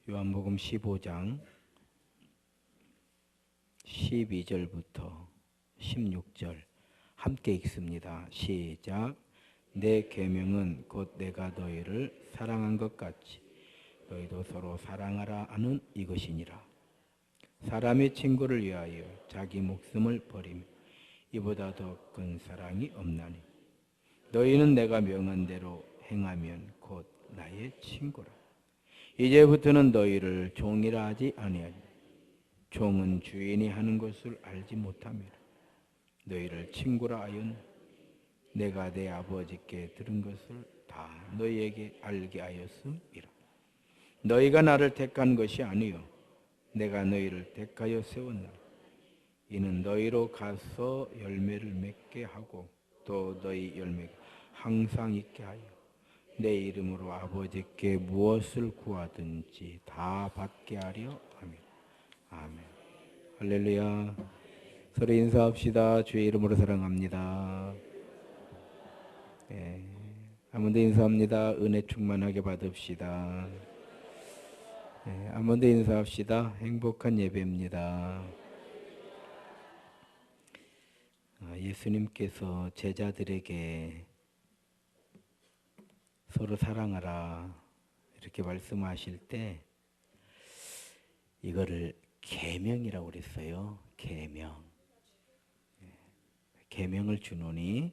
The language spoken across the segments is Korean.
요한복음 15장 12절부터 16절 함께 읽습니다. 시작. 내 계명은 곧 내가 너희를 사랑한 것 같이 너희도 서로 사랑하라 하는 이것이니라. 사람이 친구를 위하여 자기 목숨을 버리며 이보다 더 큰 사랑이 없나니 너희는 내가 명한 대로 행하면 곧 나의 친구라. 이제부터는 너희를 종이라 하지 아니하니 종은 주인이 하는 것을 알지 못함이라. 너희를 친구라 하였노니 내가 내 아버지께 들은 것을 다 너희에게 알게 하였음이라. 너희가 나를 택한 것이 아니요 내가 너희를 택하여 세웠노라. 이는 너희로 가서 열매를 맺게 하고 또 너희 열매가 항상 있게 하여 내 이름으로 아버지께 무엇을 구하든지 다 받게 하려 함이라. 아멘. 할렐루야. 서로 인사합시다. 주의 이름으로 사랑합니다. 예. 한 번 더 인사합니다. 은혜 충만하게 받읍시다. 예. 한 번 더 인사합시다. 행복한 예배입니다. 예수님께서 제자들에게 서로 사랑하라 이렇게 말씀하실 때 이거를 계명이라고 그랬어요. 계명. 계명을 주노니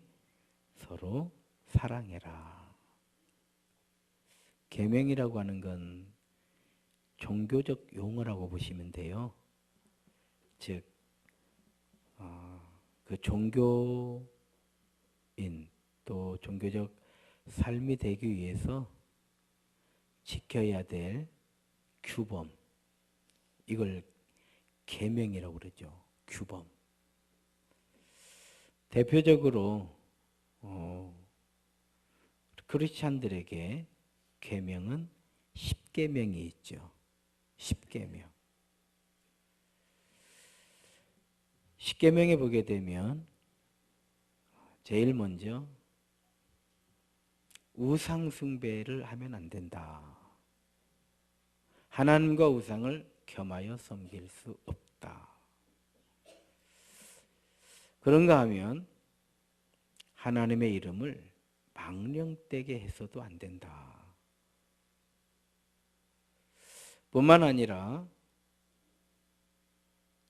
서로 사랑해라. 계명이라고 하는 건 종교적 용어라고 보시면 돼요. 즉, 그 종교인 또 종교적 삶이 되기 위해서 지켜야 될 규범, 이걸 계명이라고 그러죠. 규범. 대표적으로 크리스찬들에게 계명은 10계명이 있죠. 10계명. 10계명에 보게 되면 제일 먼저 우상 숭배를 하면 안 된다. 하나님과 우상을 겸하여 섬길 수 없다. 그런가 하면 하나님의 이름을 망령되게 해서도 안 된다. 뿐만 아니라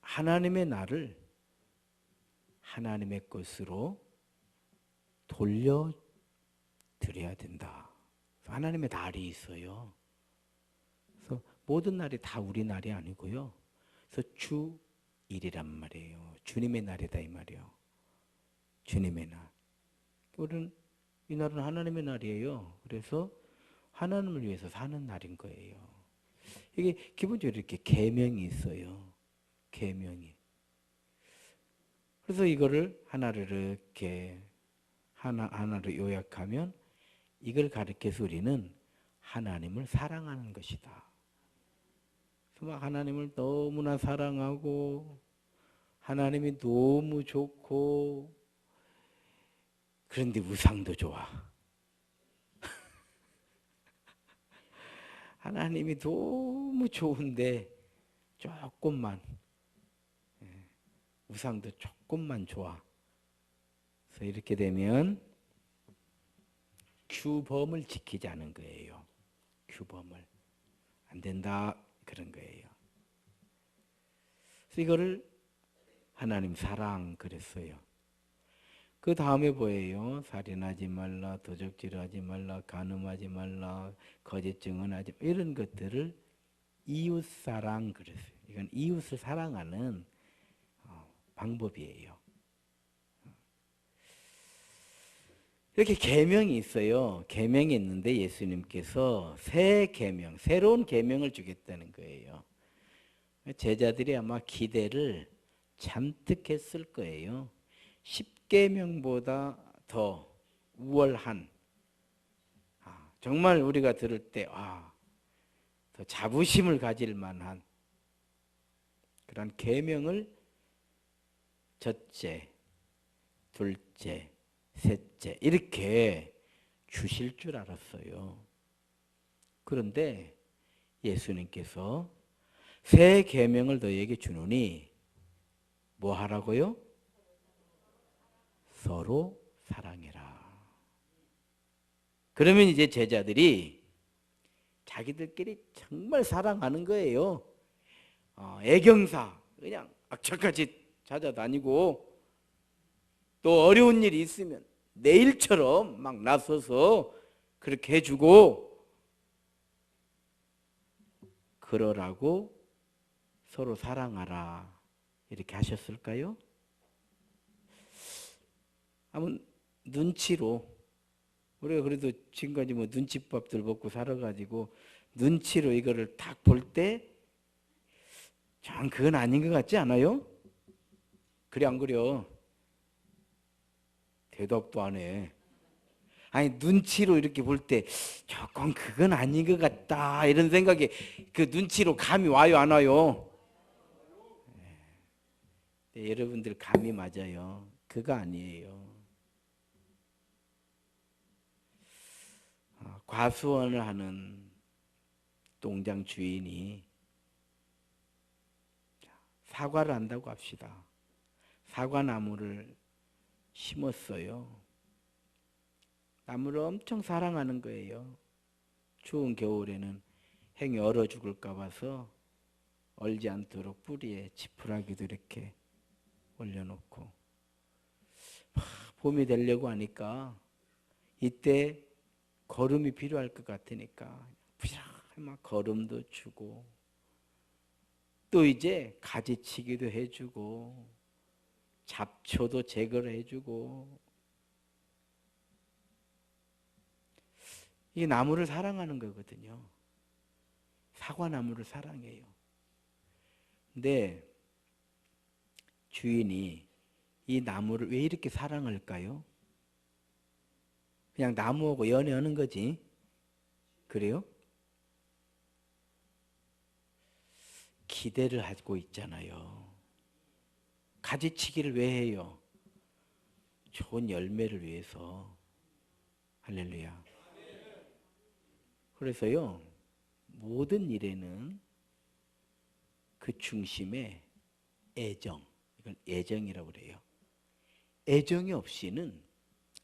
하나님의 나를 하나님의 것으로 돌려드려야 된다. 하나님의 날이 있어요. 그래서 모든 날이 다 우리 날이 아니고요. 그래서 주일이란 말이에요. 주님의 날이다 이 말이에요. 주님의 날. 우리는 이 날은 하나님의 날이에요. 그래서 하나님을 위해서 사는 날인 거예요. 이게 기본적으로 이렇게 계명이 있어요. 계명이. 그래서 이거를 하나를 이렇게 하나로 요약하면 이걸 가리켜서 우리는 하나님을 사랑하는 것이다. 그래서 막 하나님을 너무나 사랑하고 하나님이 너무 좋고 그런데 우상도 좋아. 하나님이 너무 좋은데 조금만 우상도 조금만 좋아. 그래서 이렇게 되면 규범을 지키지 않은 거예요. 규범을. 안 된다 그런 거예요. 그래서 이거를 하나님 사랑 그랬어요. 그 다음에 뭐예요? 살인하지 말라, 도적질하지 말라, 간음하지 말라, 거짓 증언하지 말라, 이런 것들을 이웃사랑 그랬어요. 이건 이웃을 사랑하는 방법이에요. 이렇게 계명이 있어요. 계명이 있는데 예수님께서 새 계명, 새로운 계명을 주겠다는 거예요. 제자들이 아마 기대를 잔뜩 했을 거예요. 10계명보다 더 우월한, 정말 우리가 들을 때 더 자부심을 가질 만한 그런 계명을 첫째, 둘째, 셋째 이렇게 주실 줄 알았어요. 그런데 예수님께서 새 계명을 너희에게 주노니 뭐 하라고요? 서로 사랑해라. 그러면 이제 제자들이 자기들끼리 정말 사랑하는 거예요. 애경사 그냥 악착같이 찾아다니고 또 어려운 일이 있으면 내일처럼 막 나서서 그렇게 해주고 그러라고 서로 사랑하라 이렇게 하셨을까요? 한번 눈치로 우리가 그래도 지금까지 뭐 눈칫밥들 먹고 살아가지고 눈치로 이거를 딱 볼 때 전 그건 아닌 것 같지 않아요? 그래 안 그래요? 대답도 안 해. 아니 눈치로 이렇게 볼 때 조금 그건 아닌 것 같다 이런 생각이 그 눈치로 감이 와요 안 와요? 네, 여러분들 감이 맞아요. 그거 아니에요. 과수원을 하는 농장 주인이 사과를 한다고 합시다. 사과나무를 심었어요. 나무를 엄청 사랑하는 거예요. 추운 겨울에는 행이 얼어 죽을까 봐서 얼지 않도록 뿌리에 지푸라기도 이렇게 올려놓고 봄이 되려고 하니까 이때 거름이 필요할 것 같으니까 부지런히 막 거름도 주고 또 이제 가지치기도 해주고 잡초도 제거를 해주고 이 나무를 사랑하는 거거든요. 사과나무를 사랑해요. 근데 주인이 이 나무를 왜 이렇게 사랑할까요? 그냥 나무하고 연애하는 거지. 그래요? 기대를 하고 있잖아요. 가지치기를 왜 해요? 좋은 열매를 위해서. 할렐루야. 그래서요, 모든 일에는 그 중심에 애정, 이걸 애정이라고 그래요. 애정이 없이는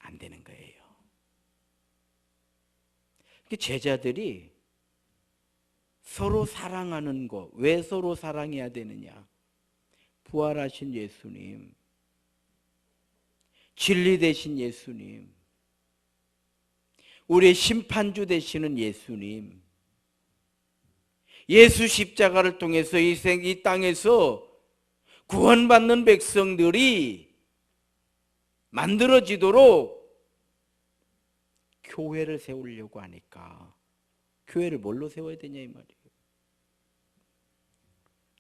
안 되는 거예요. 제자들이 서로 사랑하는 거, 왜 서로 사랑해야 되느냐? 부활하신 예수님, 진리 되신 예수님, 우리의 심판주 되시는 예수님, 예수 십자가를 통해서 이 땅에서 구원받는 백성들이 만들어지도록 교회를 세우려고 하니까 교회를 뭘로 세워야 되냐 이 말이에요.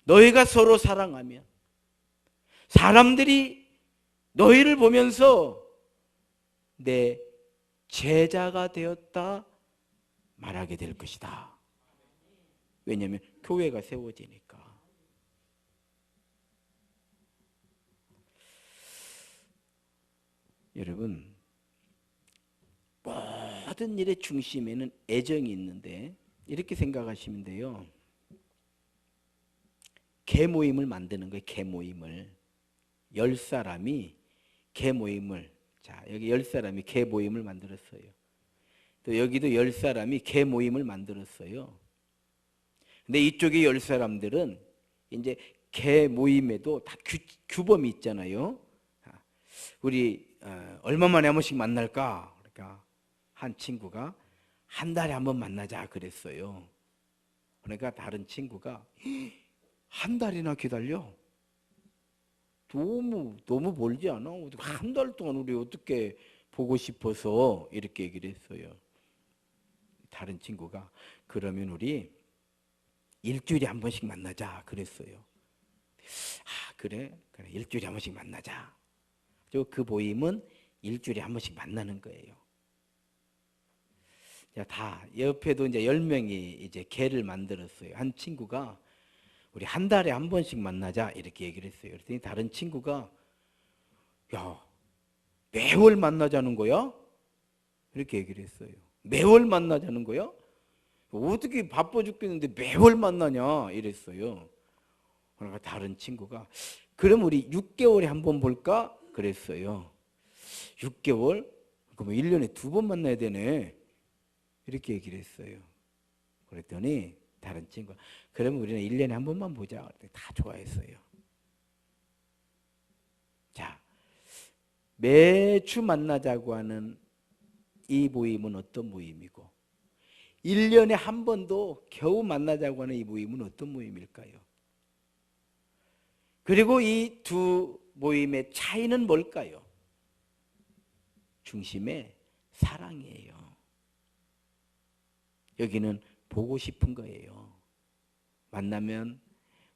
너희가 서로 사랑하면 사람들이 너희를 보면서 내 제자가 되었다 말하게 될 것이다. 왜냐하면 교회가 세워지니까. 여러분, 모든 일의 중심에는 애정이 있는데 이렇게 생각하시면 돼요. 개모임을 만드는 거예요. 개모임을. 10사람이 개모임을, 자 여기 10사람이 개모임을 만들었어요. 또 여기도 10사람이 개모임을 만들었어요. 근데 이쪽에 10사람들은 이제 개모임에도 다 규범이 있잖아요. 우리 얼마 만에 한 번씩 만날까? 그러니까 한 친구가 한 달에 한 번 만나자 그랬어요. 그러니까 다른 친구가 한 달이나 기다려? 너무 멀지 않아? 한 달 동안 우리 어떻게 보고 싶어서 이렇게 얘기를 했어요. 다른 친구가 그러면 우리 일주일에 한 번씩 만나자 그랬어요. 그래 일주일에 한 번씩 만나자. 그 모임은 일주일에 한 번씩 만나는 거예요. 다 옆에도 이제 10명이 이제 개를 만들었어요. 한 친구가 우리 한 달에 한 번씩 만나자 이렇게 얘기를 했어요. 그랬더니 다른 친구가 야 매월 만나자는 거야? 이렇게 얘기를 했어요. 매월 만나자는 거야? 어떻게 바빠 죽겠는데 매월 만나냐 이랬어요. 그러니까 다른 친구가 그럼 우리 6개월에 한 번 볼까? 그랬어요. 6개월? 그럼 1년에 2번 만나야 되네. 이렇게 얘기를 했어요. 그랬더니 다른 친구가 그러면 우리는 1년에 한 번만 보자. 다 좋아했어요. 자, 매주 만나자고 하는 이 모임은 어떤 모임이고 1년에 한 번도 겨우 만나자고 하는 이 모임은 어떤 모임일까요? 그리고 이 두 모임의 차이는 뭘까요? 중심에 사랑이에요. 여기는 보고 싶은 거예요. 만나면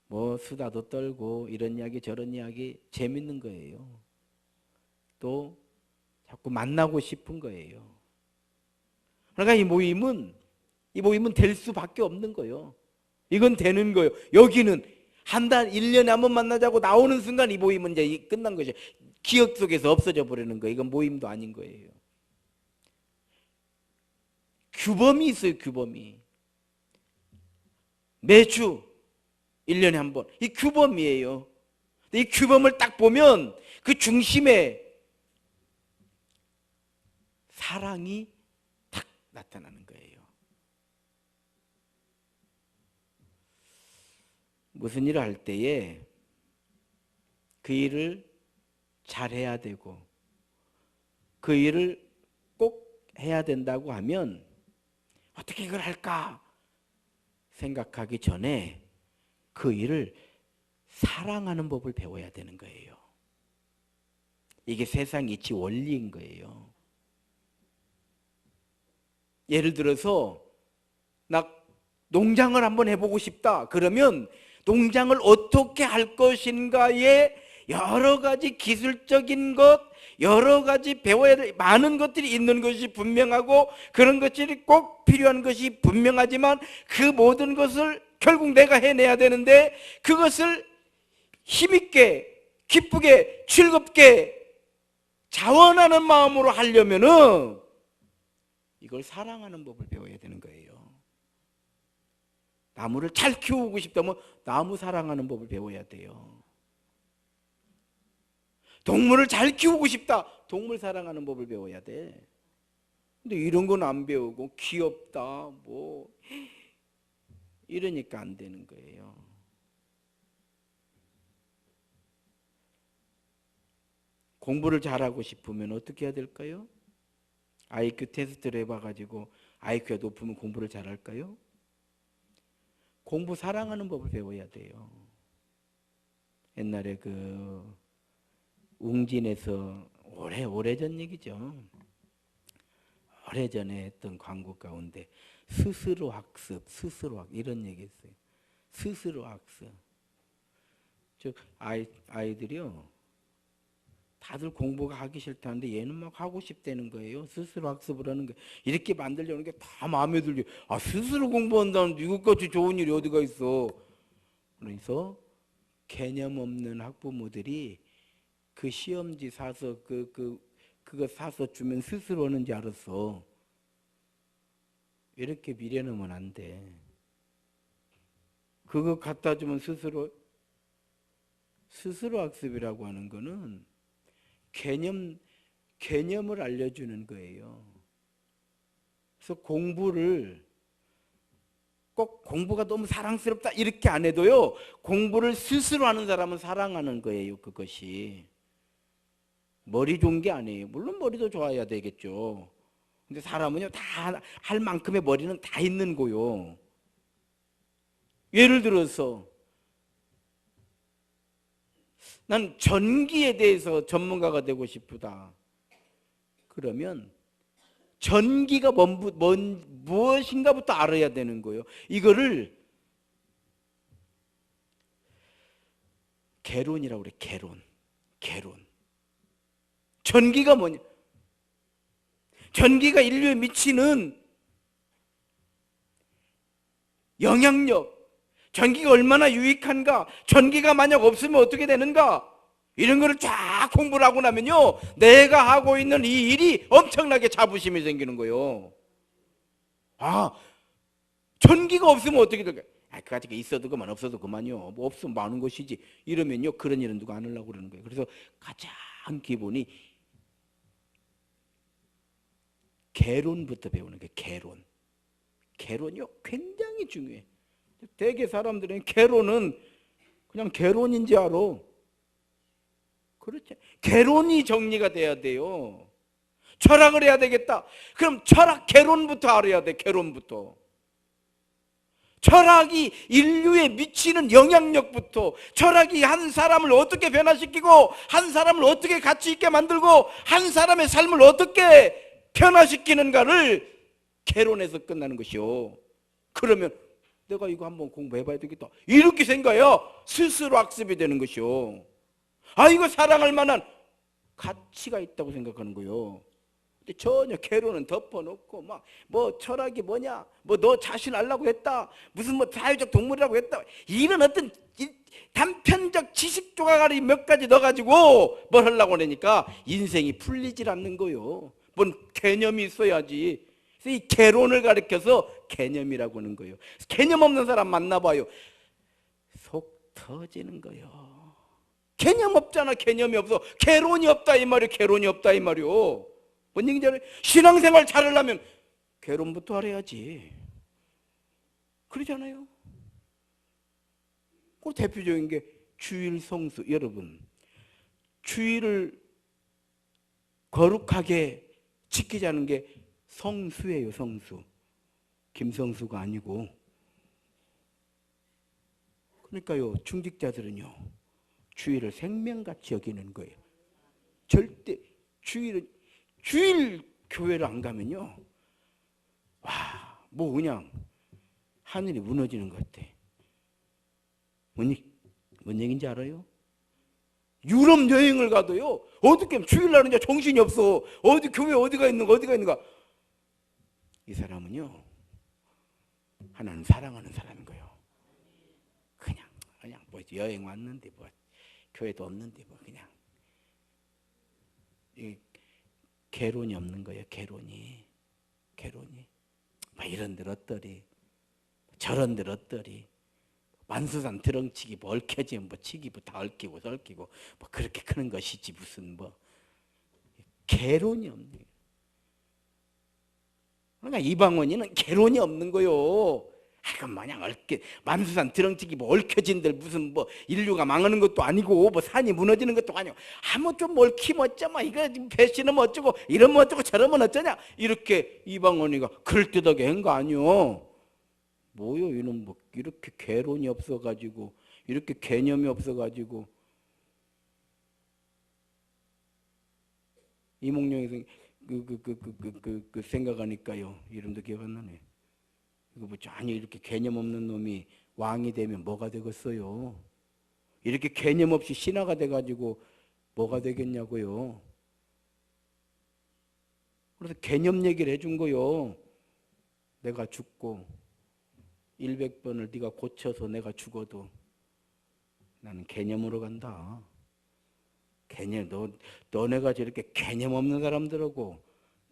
뭐 수다도 떨고 이런 이야기 저런 이야기 재밌는 거예요. 또 자꾸 만나고 싶은 거예요. 그러니까 이 모임은 될 수밖에 없는 거예요. 이건 되는 거예요. 여기는 한 달, 1년에 한 번 만나자고 나오는 순간 이 모임은 이제 끝난 것이에요. 기억 속에서 없어져 버리는 거예요. 이건 모임도 아닌 거예요. 규범이 있어요. 규범이. 매주 1년에 한 번. 이 규범이에요. 이 규범을 딱 보면 그 중심에 사랑이 딱 나타나는 거예요. 무슨 일을 할 때에 그 일을 잘해야 되고 그 일을 꼭 해야 된다고 하면 어떻게 이걸 할까 생각하기 전에 그 일을 사랑하는 법을 배워야 되는 거예요. 이게 세상 이치 원리인 거예요. 예를 들어서 나 농장을 한번 해보고 싶다. 그러면 농장을 어떻게 할 것인가에 여러 가지 기술적인 것, 여러 가지 배워야 될 많은 것들이 있는 것이 분명하고 그런 것들이 꼭 필요한 것이 분명하지만 그 모든 것을 결국 내가 해내야 되는데 그것을 힘있게, 기쁘게, 즐겁게 자원하는 마음으로 하려면은 이걸 사랑하는 법을 배워야 되는 거예요. 나무를 잘 키우고 싶다면 나무 사랑하는 법을 배워야 돼요. 동물을 잘 키우고 싶다. 동물 사랑하는 법을 배워야 돼. 근데 이런 건 안 배우고 귀엽다 뭐 이러니까 안 되는 거예요. 공부를 잘하고 싶으면 어떻게 해야 될까요? IQ 테스트를 해봐가지고 IQ가 높으면 공부를 잘할까요? 공부 사랑하는 법을 배워야 돼요. 옛날에 그 웅진에서 오래전 얘기죠. 오래전에 했던 광고 가운데 스스로 학습, 이런 얘기 했어요. 스스로 학습. 즉 아이들이요. 다들 공부가 하기 싫다는데 얘는 막 하고 싶다는 거예요. 스스로 학습을 하는 거예요. 이렇게 만들려는 게 다 마음에 들죠. 아, 스스로 공부한다는 이것까지 좋은 일이 어디가 있어. 그래서 개념 없는 학부모들이 그 시험지 사서 그거 사서 주면 스스로 하는지 알았어. 이렇게 미련하면 안 돼. 그거 갖다 주면 스스로 학습이라고 하는 거는 개념을 알려주는 거예요. 그래서 공부를 꼭 공부가 너무 사랑스럽다 이렇게 안 해도요. 공부를 스스로 하는 사람은 사랑하는 거예요. 그것이. 머리 좋은 게 아니에요. 물론 머리도 좋아야 되겠죠. 근데 사람은요 다 할 만큼의 머리는 다 있는 거요. 예를 들어서 난 전기에 대해서 전문가가 되고 싶다. 그러면 전기가 무엇인가부터 알아야 되는 거예요. 이거를 개론이라고 그래. 개론. 전기가 뭐냐? 전기가 인류에 미치는 영향력, 전기가 얼마나 유익한가, 전기가 만약 없으면 어떻게 되는가, 이런 거를 쫙 공부를 하고 나면요 내가 하고 있는 이 일이 엄청나게 자부심이 생기는 거예요. 아, 전기가 없으면 어떻게 될까요? 그 가지가 있어도 그만 없어도 그만요. 뭐 없으면 많은 것이지. 이러면요 그런 일은 누가 안 하려고 그러는 거예요. 그래서 가장 기본이 개론부터 배우는 거예요. 개론. 개론이요 굉장히 중요해. 대개 사람들은 개론은 그냥 개론인지 알아. 그렇죠. 개론이 정리가 돼야 돼요. 철학을 해야 되겠다. 그럼 철학 개론부터 알아야 돼. 개론부터. 철학이 인류에 미치는 영향력부터, 철학이 한 사람을 어떻게 변화시키고 한 사람을 어떻게 가치 있게 만들고 한 사람의 삶을 어떻게 변화시키는가를 개론에서 끝나는 것이요. 그러면 내가 이거 한번 공부해봐야 되겠다 이렇게 생각해야 스스로 학습이 되는 것이요. 아, 이거 사랑할 만한 가치가 있다고 생각하는 거요. 근데 전혀 개론은 덮어놓고 막 뭐 철학이 뭐냐, 뭐 너 자신 알라고 했다, 무슨 뭐 자유적 동물이라고 했다, 이런 어떤 단편적 지식 조각을 몇 가지 넣어가지고 뭘 하려고 하니까 인생이 풀리질 않는 거요. 뭔 개념이 있어야지. 그래서 이 개론을 가르쳐서 개념이라고 하는 거예요. 개념 없는 사람 만나봐요. 속 터지는 거예요. 개념 없잖아. 개념이 없어. 개론이 없다 이 말이에요. 개론이 없다 이 말이에요. 뭔 얘기인지 알아요? 신앙생활 잘하려면 개론부터 알아야지. 그러잖아요. 그 대표적인 게 주일 성수. 여러분, 주일을 거룩하게 지키자는 게 성수예요. 성수. 김성수가 아니고. 그러니까요, 중직자들은요 주일을 생명같이 여기는 거예요. 절대 주일 교회를 안 가면요, 와, 뭐 그냥 하늘이 무너지는 것 같아. 뭔 얘기인지 알아요? 유럽 여행을 가도요, 어떻게 주일날은 이제 정신이 없어. 어디 교회 어디가 있는가. 이 사람은요, 하나님 사랑하는 사람인 거예요. 그냥 뭐 여행 왔는데 뭐 교회도 없는데 뭐 그냥 개론이 없는 거예요. 개론이 막 이런들 어떠리 저런들 어떠리 만수산 드렁치기 뭐 얽혀지면 뭐 치기 뭐 다 얽히고 설키고 뭐 그렇게 크는 것이지 무슨 뭐 개론이 없는 거예요. 그러니까 이방원이는 개론이 없는 거요. 그럼 마냥 만수산 드렁치기 뭐 얽혀진들 무슨 뭐 인류가 망하는 것도 아니고 뭐 산이 무너지는 것도 아니고 아무 좀 얽히면 어쩌마, 이거 배신하면 어쩌고 이러면 어쩌고 저러면 어쩌냐, 이렇게 이방원이가 그럴듯하게 한 거 아니요. 뭐요 이놈, 뭐 이렇게 개론이 없어가지고 이렇게 개념이 없어가지고. 이몽룡이 그 생각하니까요, 이름도 기억 안 나네. 이거 뭐 아니 이렇게 개념 없는 놈이 왕이 되면 뭐가 되겠어요? 이렇게 개념 없이 신하가 돼가지고 뭐가 되겠냐고요. 그래서 개념 얘기를 해준 거요. 내가 죽고 100번을 네가 고쳐서 내가 죽어도 나는 개념으로 간다. 개념, 너네가 저렇게 개념 없는 사람들하고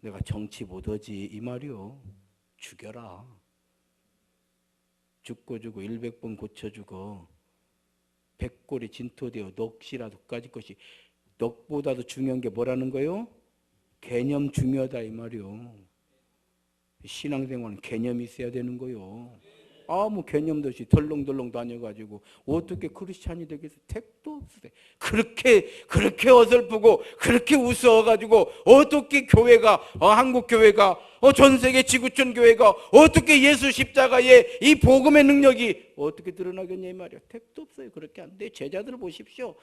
내가 정치 못하지 이 말이요. 죽여라. 죽고 100번 고쳐주고 100골이 진토되어 넋이라도 까짓 것이, 넋보다도 중요한 게 뭐라는 거요? 개념 중요하다 이 말이요. 신앙생활은 개념이 있어야 되는 거요. 아무 개념도 없이 덜렁덜렁 다녀가지고 어떻게 크리스찬이 되겠어? 택도 없으세요. 그렇게 어설프고 그렇게 우스워가지고 어떻게 교회가, 한국 교회가, 전 세계 지구촌 교회가 어떻게 예수 십자가의 이 복음의 능력이 어떻게 드러나겠냐 이 말이야. 택도 없어요. 그렇게 안 돼. 제자들을 보십시오.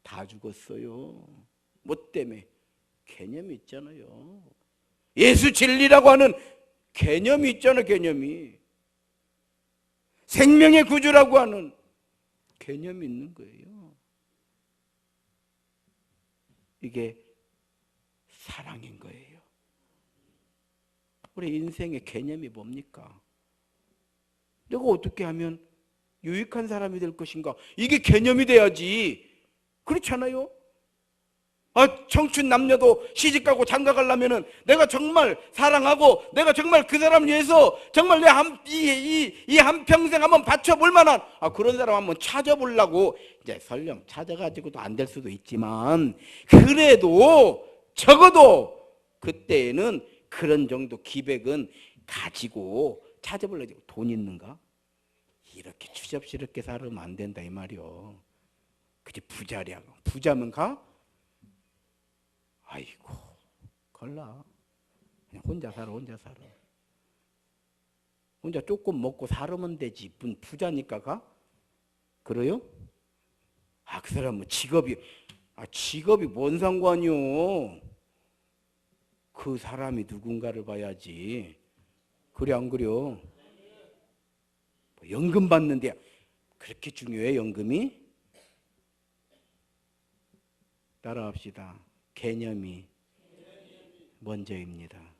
다 죽었어요. 뭐 때문에? 개념이 있잖아요. 예수 진리라고 하는 개념이 있잖아. 개념이. 생명의 구주라고 하는 개념이 있는 거예요. 이게 사랑인 거예요. 우리 인생의 개념이 뭡니까? 내가 어떻게 하면 유익한 사람이 될 것인가? 이게 개념이 돼야지. 그렇잖아요? 청춘 남녀도 시집가고 장가가려면은 내가 정말 사랑하고 내가 정말 그 사람 위해서 정말 내 이 한평생 한번 바쳐볼 만한 그런 사람 한번 찾아보려고 이제 설령 찾아가지고도 안 될 수도 있지만 그래도 적어도 그때에는 그런 정도 기백은 가지고 찾아보려고. 돈 있는가? 이렇게 추접스럽게 살으면 안 된다 이 말이요. 그게 부자랴. 부자면 가? 아이고 걸라. 그냥 혼자 살아. 혼자 조금 먹고 살으면 되지. 부자니까 가? 그래요? 그 사람은 직업이 뭔 상관이요. 그 사람이 누군가를 봐야지. 그래 안 그래요? 연금 받는데 그렇게 중요해 연금이? 따라합시다. 개념이 먼저입니다.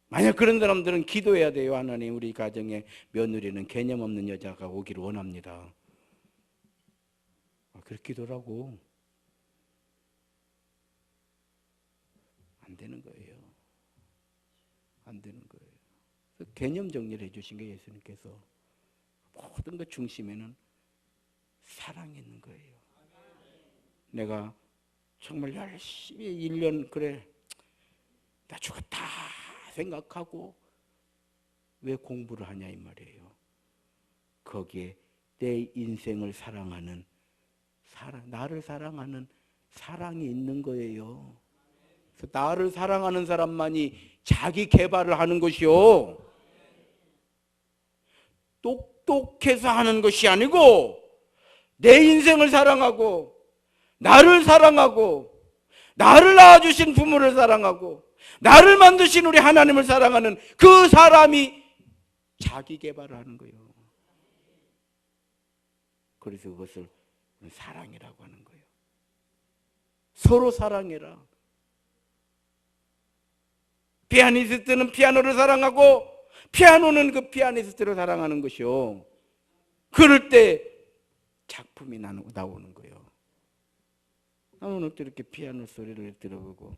만약 그런 사람들은 기도해야 돼요. 하나님, 우리 가정에 며느리는 개념 없는 여자가 오기를 원합니다. 그렇게 기도라고. 안 되는 거예요. 안 되는 거예요. 그래서 개념 정리를 해주신 게 예수님께서 모든 것 중심에는 사랑이 있는 거예요. 내가 정말 열심히 1년 그래 나 죽었다 생각하고 왜 공부를 하냐 이 말이에요. 거기에 내 인생을 사랑하는 나를 사랑하는 사랑이 있는 거예요. 그래서 나를 사랑하는 사람만이 자기 개발을 하는 것이요. 똑똑해서 하는 것이 아니고 내 인생을 사랑하고 나를 사랑하고 나를 낳아주신 부모를 사랑하고 나를 만드신 우리 하나님을 사랑하는 그 사람이 자기 개발을 하는 거예요. 그래서 그것을 사랑이라고 하는 거예요. 서로 사랑해라. 피아니스트는 피아노를 사랑하고 피아노는 그 피아니스트를 사랑하는 것이요. 그럴 때 작품이 나오는 거예요. 나는 또 이렇게 피아노 소리를 들어보고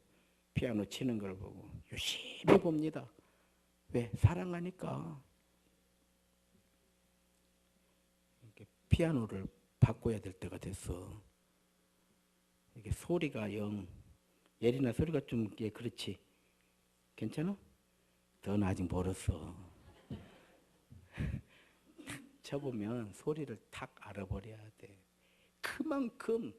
피아노 치는 걸 보고 열심히 봅니다. 왜? 사랑하니까. 피아노를 바꿔야 될 때가 됐어. 이게 소리가 예린아 소리가 좀 그렇지. 괜찮아? 넌 아직 멀었어. 탁 쳐보면 소리를 탁 알아버려야 돼. 그만큼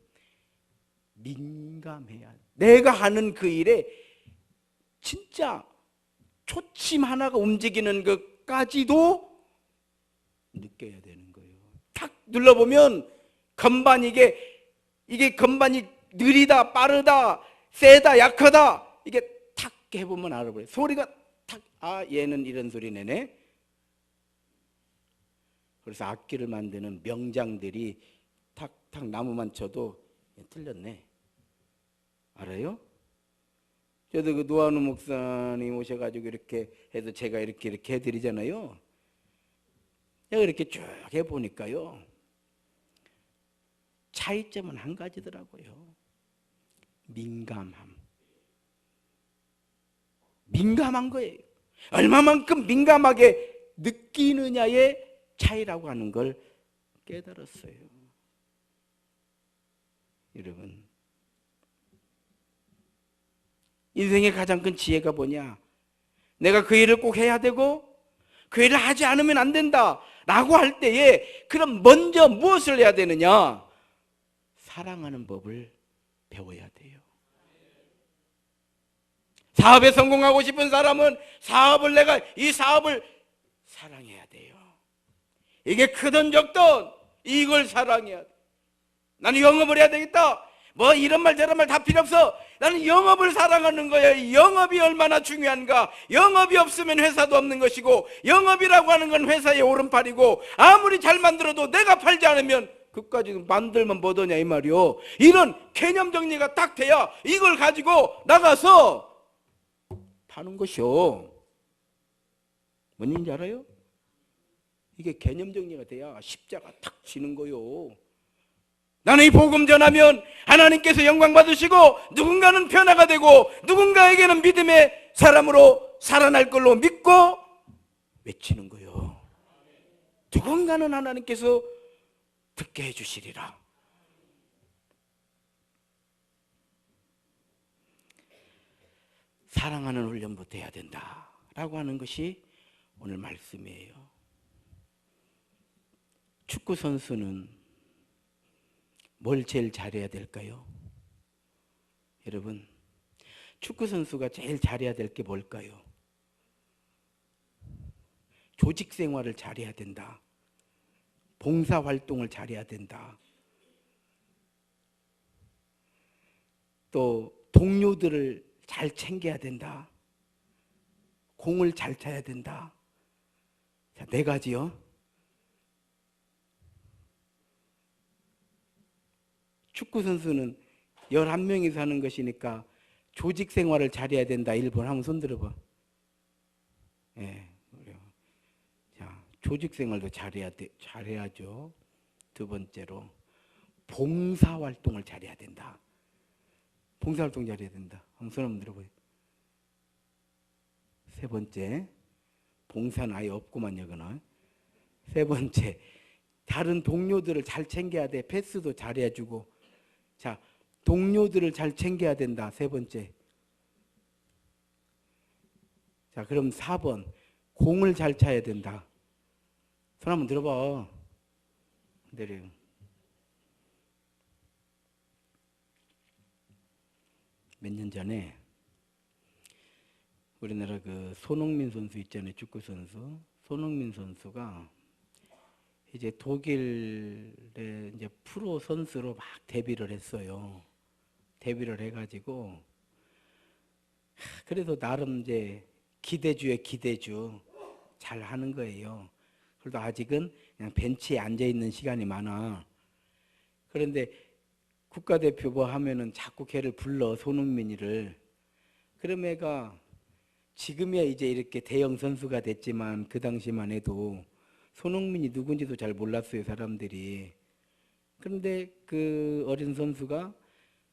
민감해야 돼. 내가 하는 그 일에 진짜 초침 하나가 움직이는 것까지도 느껴야 되는 거예요. 탁 눌러보면 건반 이게 건반이 느리다 빠르다 세다 약하다 이게 탁 해보면 알아버려요. 소리가 탁 얘는 이런 소리 내네. 그래서 악기를 만드는 명장들이 탁탁 나무만 쳐도 틀렸네. 알아요? 저도 그 노한우 목사님 오셔가지고 이렇게 해서 제가 이렇게 해드리잖아요. 내가 이렇게 쭉 해보니까요. 차이점은 한 가지더라고요. 민감한 거예요. 얼마만큼 민감하게 느끼느냐의 차이라고 하는 걸 깨달았어요. 여러분, 인생의 가장 큰 지혜가 뭐냐? 내가 그 일을 꼭 해야 되고 그 일을 하지 않으면 안 된다 라고 할 때에 그럼 먼저 무엇을 해야 되느냐? 사랑하는 법을 배워야 돼요. 사업에 성공하고 싶은 사람은 내가 이 사업을 사랑해야 돼요. 이게 크든 적든 이걸 사랑해야 돼. 나는 영업을 해야 되겠다. 뭐 이런 말 저런 말 다 필요 없어. 나는 영업을 사랑하는 거예요. 영업이 얼마나 중요한가. 영업이 없으면 회사도 없는 것이고 영업이라고 하는 건 회사의 오른팔이고 아무리 잘 만들어도 내가 팔지 않으면 그까지 만들면 뭐더냐 이 말이요. 이런 개념 정리가 딱 돼야 이걸 가지고 나가서 파는 것이요. 뭔 얘기인지 알아요? 이게 개념 정리가 돼야 십자가 탁 지는 거요. 나는 이 복음 전하면 하나님께서 영광 받으시고 누군가는 변화가 되고 누군가에게는 믿음의 사람으로 살아날 걸로 믿고 외치는 거요. 누군가는 하나님께서 듣게 해주시리라. 사랑하는 훈련부터 해야 된다라고 하는 것이 오늘 말씀이에요. 축구 선수는 뭘 제일 잘해야 될까요? 여러분, 축구 선수가 제일 잘해야 될 게 뭘까요? 조직 생활을 잘해야 된다. 봉사 활동을 잘해야 된다. 또 동료들을 잘 챙겨야 된다. 공을 잘 차야 된다. 자, 4가지요. 축구 선수는 11명이서 하는 것이니까 조직 생활을 잘해야 된다. 1번 한번 손 들어봐. 예, 그래요. 자, 조직 생활도 잘해야죠. 2번째로 봉사 활동을 잘해야 된다. 봉사 활동 잘해야 된다. 한번 손 한번 들어봐요. 3번째, 봉사는 아예 없구만 여기는. 3번째, 다른 동료들을 잘 챙겨야 돼. 패스도 잘해주고. 자, 동료들을 잘 챙겨야 된다. 3번째. 자, 그럼 4번, 공을 잘 차야 된다. 손 한번 들어봐. 내려. 몇 년 전에 우리나라 그 손흥민 선수 있잖아요. 축구 선수. 손흥민 선수가 이제 독일의 이제 프로 선수로 막 데뷔를 했어요. 데뷔를 해가지고 그래서 나름 이제 기대주의 기대주 잘 하는 거예요. 그래도 아직은 그냥 벤치에 앉아 있는 시간이 많아. 그런데 국가대표 뭐 하면은 자꾸 걔를 불러, 손흥민이를. 그럼 애가 지금이야 이제 이렇게 대형 선수가 됐지만 그 당시만 해도 손흥민이 누군지도 잘 몰랐어요, 사람들이. 그런데 그 어린 선수가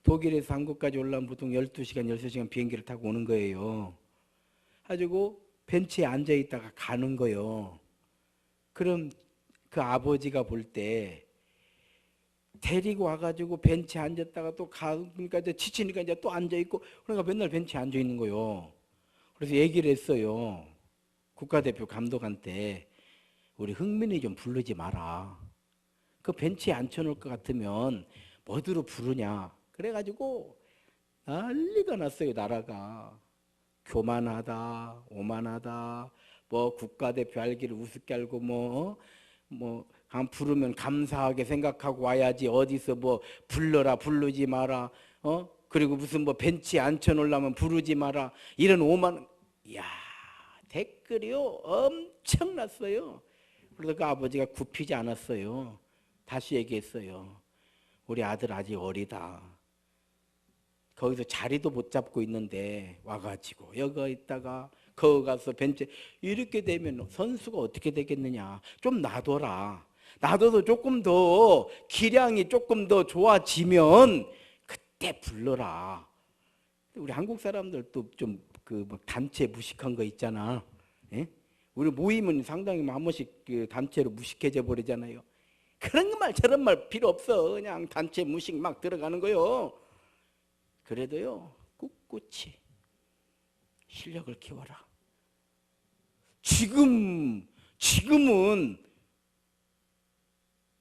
독일에서 한국까지 올라오면 보통 12시간, 13시간 비행기를 타고 오는 거예요. 가지고 벤치에 앉아 있다가 가는 거예요. 그럼 그 아버지가 볼 때 데리고 와가지고 벤치에 앉았다가 또 가니까 이제 지치니까 이제 또 앉아 있고, 그러니까 맨날 벤치에 앉아 있는 거예요. 그래서 얘기를 했어요. 국가대표 감독한테. 우리 흥민이 좀 부르지 마라. 그 벤치에 앉혀놓을 것 같으면 뭐드로 부르냐. 그래가지고 난리가 났어요, 나라가. 교만하다, 오만하다, 뭐 국가대표 알기를 우습게 알고 한 부르면 감사하게 생각하고 와야지 어디서 뭐 불러라 부르지 마라, 그리고 무슨 뭐 벤치에 앉혀놓으려면 부르지 마라, 이런 오만. 이야, 댓글이요 엄청났어요. 그래서 그 아버지가 굽히지 않았어요. 다시 얘기했어요. 우리 아들 아직 어리다. 거기서 자리도 못 잡고 있는데 와가지고 여기 있다가 거기 가서 벤치, 이렇게 되면 선수가 어떻게 되겠느냐. 좀 놔둬라. 놔둬도 조금 더 기량이 조금 더 좋아지면 그때 불러라. 우리 한국 사람들도 좀 그 단체 무식한 거 있잖아. 예? 우리 모임은 상당히 한 번씩 그 단체로 무식해져 버리잖아요. 그런 말 저런 말 필요 없어. 그냥 단체 무식 막 들어가는 거요. 그래도요, 꿋꿋이 실력을 키워라. 지금은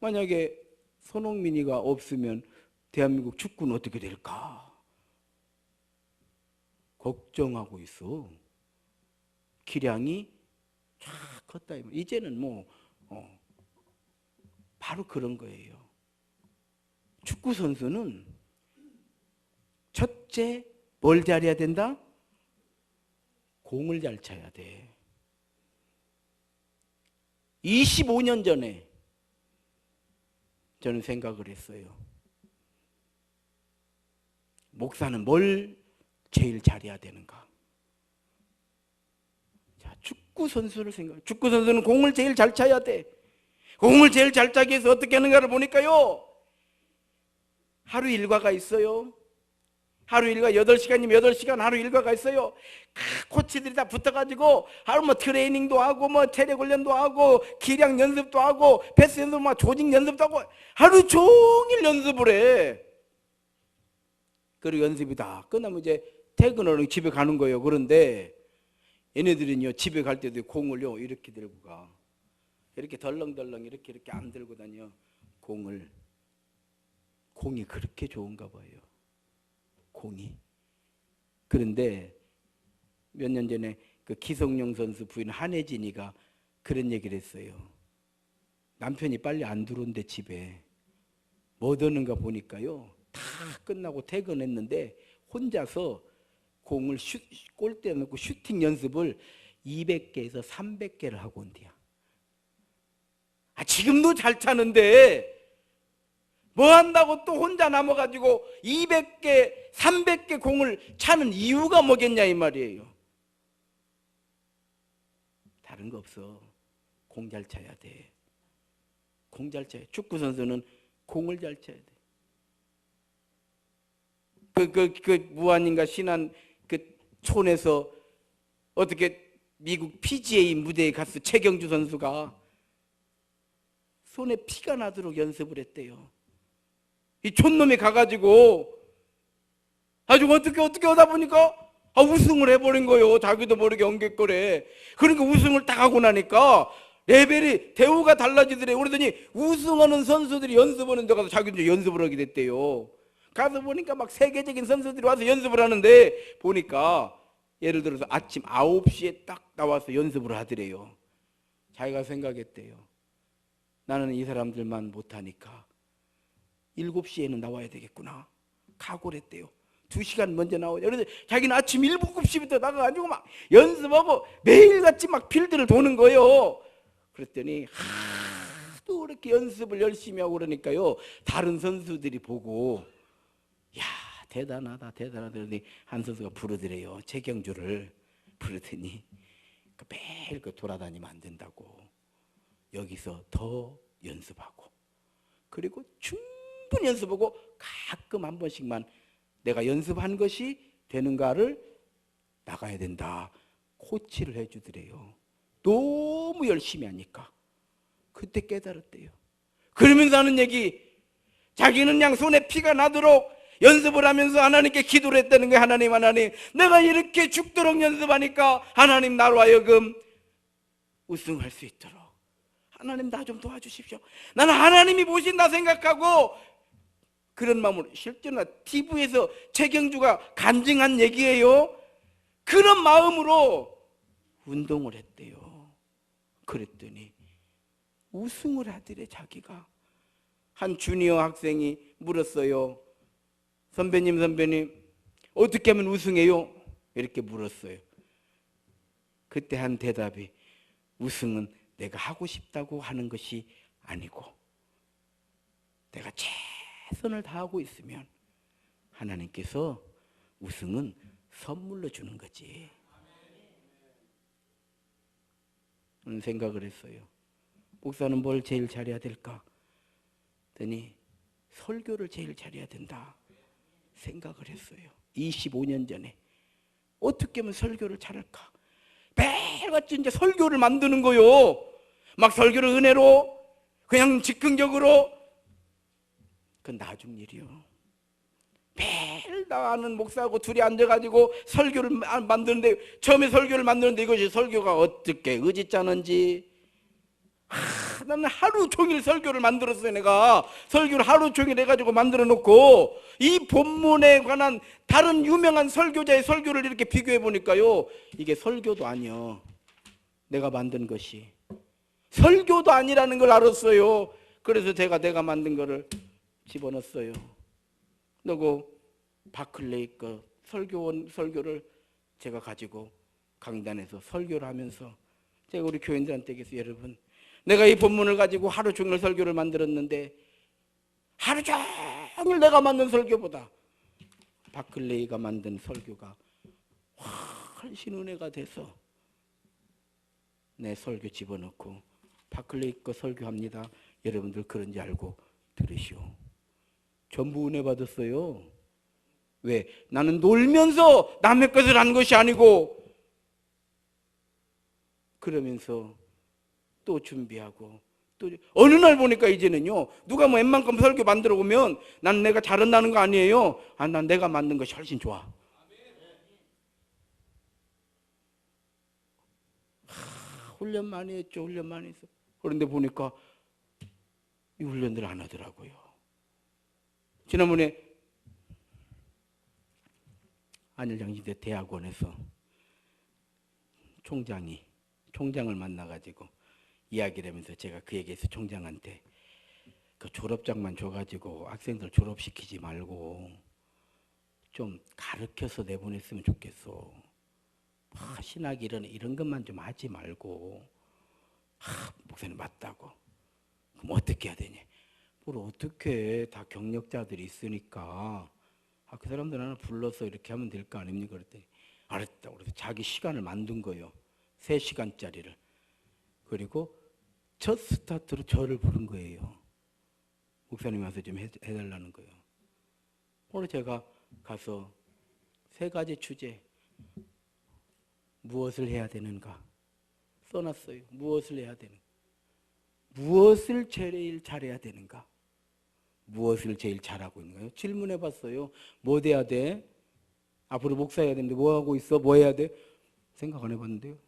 만약에 손흥민이가 없으면 대한민국 축구는 어떻게 될까? 걱정하고 있어. 기량이 쫙 컸다. 이제는 바로 그런 거예요. 축구 선수는 첫째 뭘 잘해야 된다? 공을 잘 차야 돼. 25년 전에 저는 생각을 했어요. 목사는 뭘 제일 잘해야 되는가? 자, 축구 선수를 축구 선수는 공을 제일 잘 차야 돼. 공을 제일 잘 차기 위해서 어떻게 하는가를 보니까요, 하루 일과가 있어요. 하루 일과 8시간이면 8시간 하루 일과가 있어요. 코치들이 다 붙어가지고 하루 뭐 트레이닝도 하고 뭐 체력 훈련도 하고 기량 연습도 하고 패스 연습 뭐 조직 연습도 하고 하루 종일 연습을 해. 그리고 연습이 다 끝나면 이제 퇴근하러 집에 가는 거예요. 그런데 얘네들은요 집에 갈 때도 공을요 이렇게 들고 가. 이렇게 덜렁덜렁 이렇게 안 들고 다녀. 공이 그렇게 좋은가 봐요. 공이. 그런데 몇 년 전에 그 기성용 선수 부인 한혜진이가 그런 얘기를 했어요. 남편이 빨리 안 들어온대 집에. 뭐 하는가 보니까요. 다 끝나고 퇴근했는데 혼자서 공을 골대에 넣고 슈팅 연습을 200개에서 300개를 하고 온대요. 지금도 잘 차는데 뭐 한다고 또 혼자 남아가지고 200개, 300개 공을 차는 이유가 뭐겠냐 이 말이에요. 다른 거 없어. 공 잘 차야 돼. 공 잘 차야 돼. 축구 선수는 공을 잘 차야 돼. 무안인가 신안 그 촌에서 어떻게 미국 PGA 무대에 갔어. 최경주 선수가 손에 피가 나도록 연습을 했대요. 이 촌놈이 가가지고 아주 어떻게 하다 보니까 우승을 해버린 거예요. 자기도 모르게 엉겼거래. 그러니까 우승을 딱 하고 나니까 레벨이 대우가 달라지더래요. 그러더니 우승하는 선수들이 연습하는 데 가서 자기도 연습을 하게 됐대요. 가서 보니까 막 세계적인 선수들이 와서 연습을 하는데 보니까 예를 들어서 아침 9시에 딱 나와서 연습을 하더래요. 자기가 생각했대요. 나는 이 사람들만 못하니까 7시에는 나와야 되겠구나. 각오를 했대요. 2시간 먼저 나오자. 그래서 자기는 아침 7시부터 나가가지고 막 연습하고 매일같이 막 필드를 도는 거예요. 그랬더니 하도 이렇게 연습을 열심히 하고 그러니까요. 다른 선수들이 보고 야 대단하다 그러더니 한 선수가 부르더래요. 최경주를 부르더니 매일 돌아다니면 안 된다고. 여기서 더 연습하고 그리고 충분히 연습하고 가끔 한 번씩만 내가 연습한 것이 되는가를 나가야 된다. 코치를 해주더래요. 너무 열심히 하니까. 그때 깨달았대요. 그러면서 하는 얘기, 자기는 그냥 손에 피가 나도록 연습을 하면서 하나님께 기도를 했다는 거예요. 하나님 내가 이렇게 죽도록 연습하니까 하나님 나로 하여금 우승할 수 있도록 하나님 나 좀 도와주십시오. 나는 하나님이 보신다 생각하고 그런 마음으로, 실제로 TV에서 최경주가 간증한 얘기예요. 그런 마음으로 운동을 했대요. 그랬더니 우승을 하더래. 자기가. 한 주니어 학생이 물었어요. 선배님 어떻게 하면 우승해요? 이렇게 물었어요. 그때 한 대답이 우승은 내가 하고 싶다고 하는 것이 아니고 내가 최선을 다하고 있으면 하나님께서 우승은 선물로 주는 거지. 그런 생각을 했어요. 목사는 뭘 제일 잘해야 될까? 그랬더니 설교를 제일 잘해야 된다 생각을 했어요. 25년 전에 어떻게 하면 설교를 잘할까? 매일같이 이제 설교를 만드는 거요. 막 설교를 은혜로 그냥 즉흥적으로. 그건 나중 일이요. 매일 나는 목사하고 둘이 앉아가지고 설교를 만드는데, 처음에 설교를 만드는데 이것이 설교가 어떻게 의지짜는지 나는 하루 종일 설교를 만들었어요. 내가 설교를 하루 종일 해가지고 만들어 놓고 이 본문에 관한 다른 유명한 설교자의 설교를 이렇게 비교해 보니까요, 이게 설교도 아니요, 내가 만든 것이 설교도 아니라는 걸 알았어요. 그래서 내가 만든 거를 집어넣었어요. 그리고 바클레이 거 설교를 제가 가지고 강단에서 설교를 하면서 제가 우리 교인들한테 얘기했어요. 여러분, 내가 이 본문을 가지고 하루 종일 설교를 만들었는데 하루 종일 내가 만든 설교보다 바클레이가 만든 설교가 훨씬 은혜가 돼서 내 설교 집어넣고 바클레이 거 설교합니다. 여러분들 그런지 알고 들으시오. 전부 은혜 받았어요. 왜? 나는 놀면서 남의 것을 한 것이 아니고, 그러면서 또 준비하고, 또 어느 날 보니까 이제는요, 누가 뭐 웬만큼 설교 만들어 오면 난 내가 잘한다는 거 아니에요. 난 내가 만든 것이 훨씬 좋아. 훈련 많이 했죠. 훈련 많이 했어. 그런데 보니까 이 훈련들 안 하더라고요. 지난번에 안일장신대 대학원에서 총장을 만나가지고 이야기를 하면서 제가 그 얘기해서 총장한테 그 졸업장만 줘가지고 학생들 졸업시키지 말고 좀 가르쳐서 내보냈으면 좋겠어. 신학 이런 것만 좀 하지 말고. 목사님 맞다고. 그럼 어떻게 해야 되냐? 뭘 어떻게 해. 다 경력자들이 있으니까 그 사람들 하나 불러서 이렇게 하면 될 거 아닙니까? 그랬더니 알았다고. 그래서 자기 시간을 만든 거예요. 3시간짜리를. 그리고 첫 스타트로 저를 부른 거예요. 목사님 와서 좀 해달라는 거예요. 오늘 제가 가서 3가지 주제, 무엇을 해야 되는가 써놨어요. 무엇을 해야 되는가, 무엇을 제일 잘해야 되는가, 무엇을 제일 잘하고 있는가요? 질문해 봤어요. 뭐 돼야 돼? 앞으로 목사해야 되는데 뭐 하고 있어? 뭐 해야 돼? 생각 안 해봤는데요.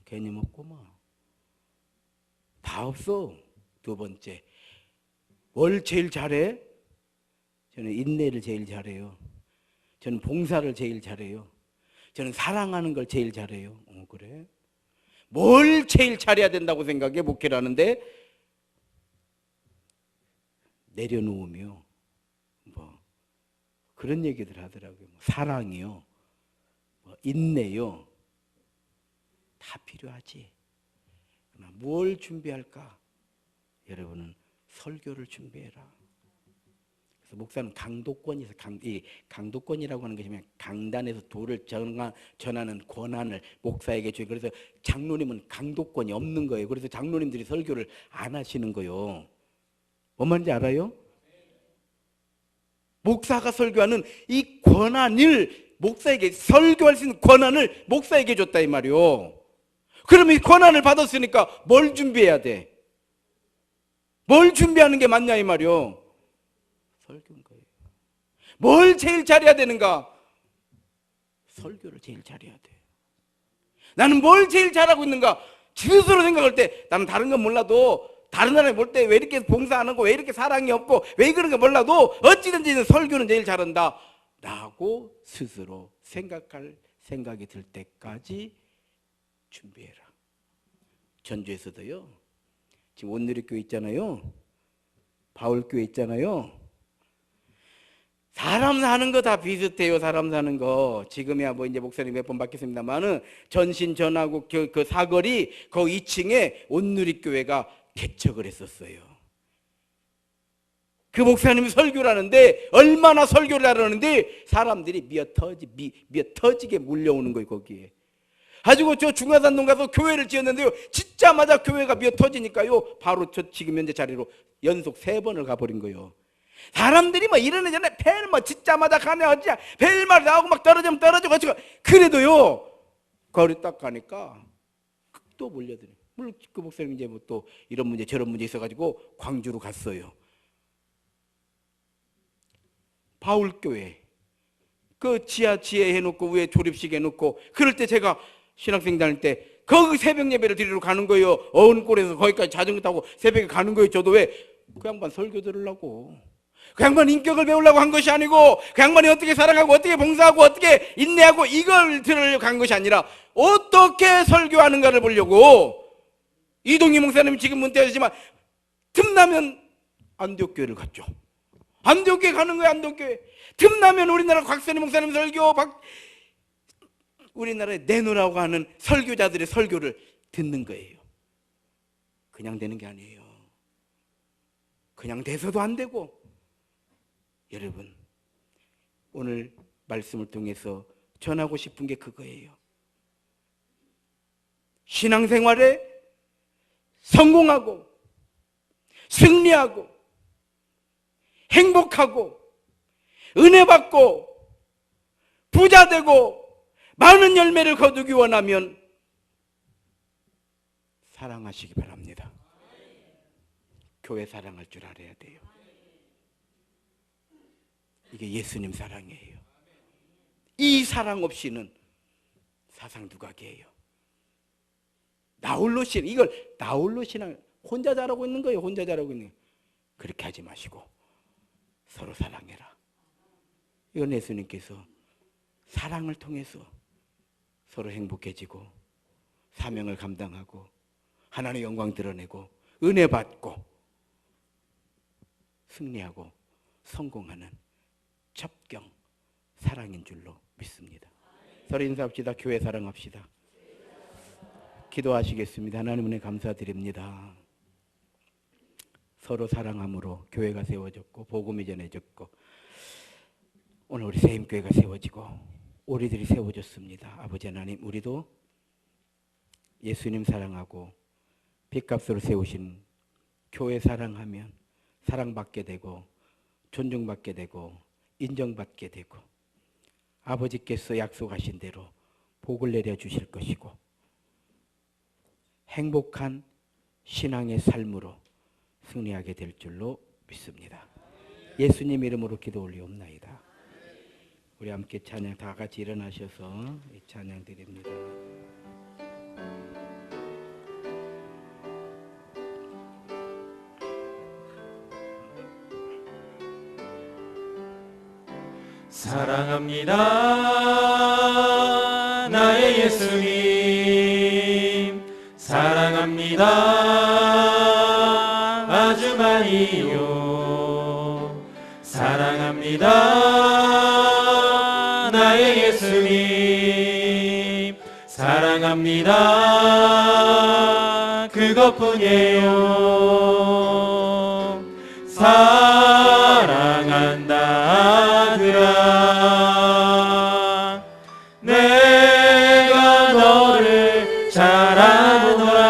개념 없구만. 다 없어. 2번째, 뭘 제일 잘해? 저는 인내를 제일 잘해요. 저는 봉사를 제일 잘해요. 저는 사랑하는 걸 제일 잘해요. 그래? 뭘 제일 잘해야 된다고 생각해? 목회를 하는데 내려놓으며 뭐 그런 얘기들 하더라고요. 사랑이요, 인내요, 다 필요하지. 그러나 뭘 준비할까? 여러분은 설교를 준비해라. 그래서 목사는 강도권에서 이 강도권이라고 하는 것이 그냥 강단에서 도를 전하는 권한을 목사에게 줘요. 그래서 장로님은 강도권이 없는 거예요. 그래서 장로님들이 설교를 안 하시는 거예요. 뭔 말인지 알아요? 목사가 설교하는 이 권한을, 목사에게 설교할 수 있는 권한을 목사에게 줬다 이 말이요. 그러면 이 권한을 받았으니까 뭘 준비해야 돼? 뭘 준비하는 게 맞냐 이 말이요. 설교인 거예요. 뭘 제일 잘해야 되는가? 설교를 제일 잘해야 돼. 나는 뭘 제일 잘하고 있는가? 스스로 생각할 때 나는 다른 건 몰라도, 다른 사람이 볼 때 왜 이렇게 봉사 안 하고 왜 이렇게 사랑이 없고 왜 그런 거 몰라도 어찌든지 설교는 제일 잘한다 라고 스스로 생각할 생각이 들 때까지 준비해라. 전주에서도요, 지금 온누리교회 있잖아요, 바울교회 있잖아요. 사람 사는 거 다 비슷해요. 사람 사는 거. 지금이야 뭐 이제 목사님 몇 번 바뀌었습니다만은 전신 전하고 그 사거리 그 2층에 온누리교회가 개척을 했었어요. 그 목사님이 설교를 하는데 얼마나 설교를 하려는데 사람들이 미어 터지게 몰려오는 거예요. 거기에 가지고 저 중화산동 가서 교회를 지었는데요, 짓자마자 교회가 미어 터지니까요 바로 저 지금 현재 자리로 연속 3번을 가버린 거예요. 사람들이 뭐 이러네 저러네 벨 뭐 짓자마자 가네 어찌야 벨말 나오고 막 떨어지면 떨어지고 어찌고, 그래도요 거리 딱 가니까 또 몰려드는. 물론 그 목사님 이제 뭐 또 이런 문제 저런 문제 있어가지고 광주로 갔어요. 바울교회 그 지하에 해놓고 위에 조립식 해놓고, 그럴 때 제가 신학생 다닐 때 거기 새벽 예배를 드리러 가는 거예요. 어은골에서 거기까지 자전거 타고 새벽에 가는 거예요. 저도 왜? 그 양반 설교 들으려고, 그 양반 인격을 배우려고 한 것이 아니고, 그 양반이 어떻게 사랑하고 어떻게 봉사하고 어떻게 인내하고 이걸 들으려고 한 것이 아니라 어떻게 설교하는가를 보려고. 이동희 목사님 지금 문자하시지만 틈나면 안디옥교회를 갔죠. 안디옥교회 가는 거예요. 안디옥교회 틈나면 우리나라 곽선희 목사님 설교, 우리나라에 내놓으라고 하는 설교자들의 설교를 듣는 거예요. 그냥 되는 게 아니에요. 그냥 돼서도 안 되고. 여러분, 오늘 말씀을 통해서 전하고 싶은 게 그거예요. 신앙생활에 성공하고 승리하고 행복하고 은혜 받고 부자 되고 많은 열매를 거두기 원하면 사랑하시기 바랍니다. 교회 사랑할 줄 알아야 돼요. 이게 예수님 사랑이에요. 이 사랑 없이는 사상 두각이에요. 나홀로 신앙, 이걸 나홀로 신앙, 혼자 잘하고 있는 거예요. 혼자 잘하고 있는 거예요. 그렇게 하지 마시고 서로 사랑해라. 이건 예수님께서 사랑을 통해서 서로 행복해지고 사명을 감당하고 하나님의 영광 드러내고 은혜 받고 승리하고 성공하는 첩경 사랑인 줄로 믿습니다. 서로 인사합시다. 교회 사랑합시다. 기도하시겠습니다. 하나님 은혜 감사드립니다. 서로 사랑함으로 교회가 세워졌고 복음이 전해졌고 오늘 우리 세임교회가 세워지고 우리들이 세워졌습니다. 아버지 하나님, 우리도 예수님 사랑하고 빚값으로 세우신 교회 사랑하면 사랑받게 되고 존중받게 되고 인정받게 되고 아버지께서 약속하신 대로 복을 내려주실 것이고 행복한 신앙의 삶으로 승리하게 될 줄로 믿습니다. 예수님 이름으로 기도 올리옵나이다. 우리 함께 찬양 다 같이 일어나셔서 찬양 드립니다. 사랑합니다 나의 예수님, 사랑합니다 아주 많이요. 사랑합니다 나의 예수님, 사랑합니다 그것뿐이에요. 사랑한다 아들아, 내가 너를 잘 아노라.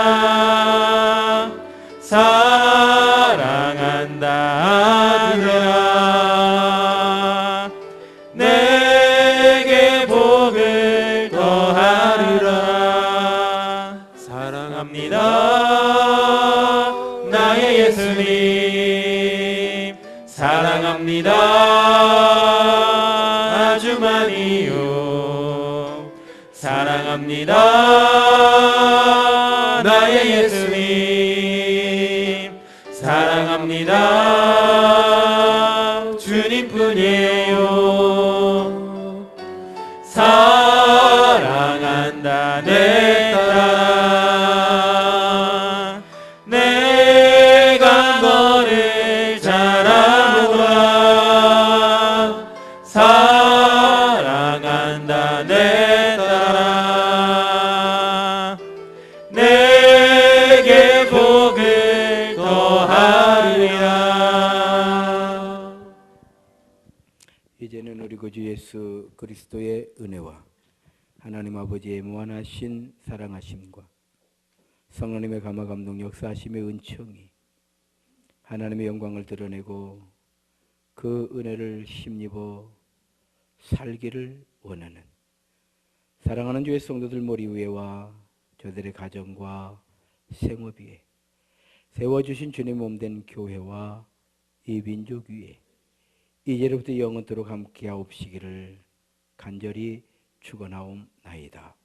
사랑한다 아들아, 내게 복을 더하리라. 사랑합니다 나의 예수님, 사랑합니다 아주 많이요. 사랑합니다 나의 예수님, 사랑합니다 주님뿐이에요. 사랑한다 내 딸아, 내가 너를 잘 아노라. 사랑한다 내 딸아, 내게 복을 더하리라. 이제는 우리 구주 예수 그리스도의 은혜와 하나님 아버지의 무한하신 사랑하심과 성령님의 감화 감동 역사하심의 은총이 하나님의 영광을 드러내고 그 은혜를 힘입어 살기를 원하는 사랑하는 주의 성도들 머리 위에와 저들의 가정과 생업 위에 세워주신 주님 몸된 교회와 이 민족 위에 이제로부터 영원토록 함께하옵시기를 간절히 축원하옵나이다.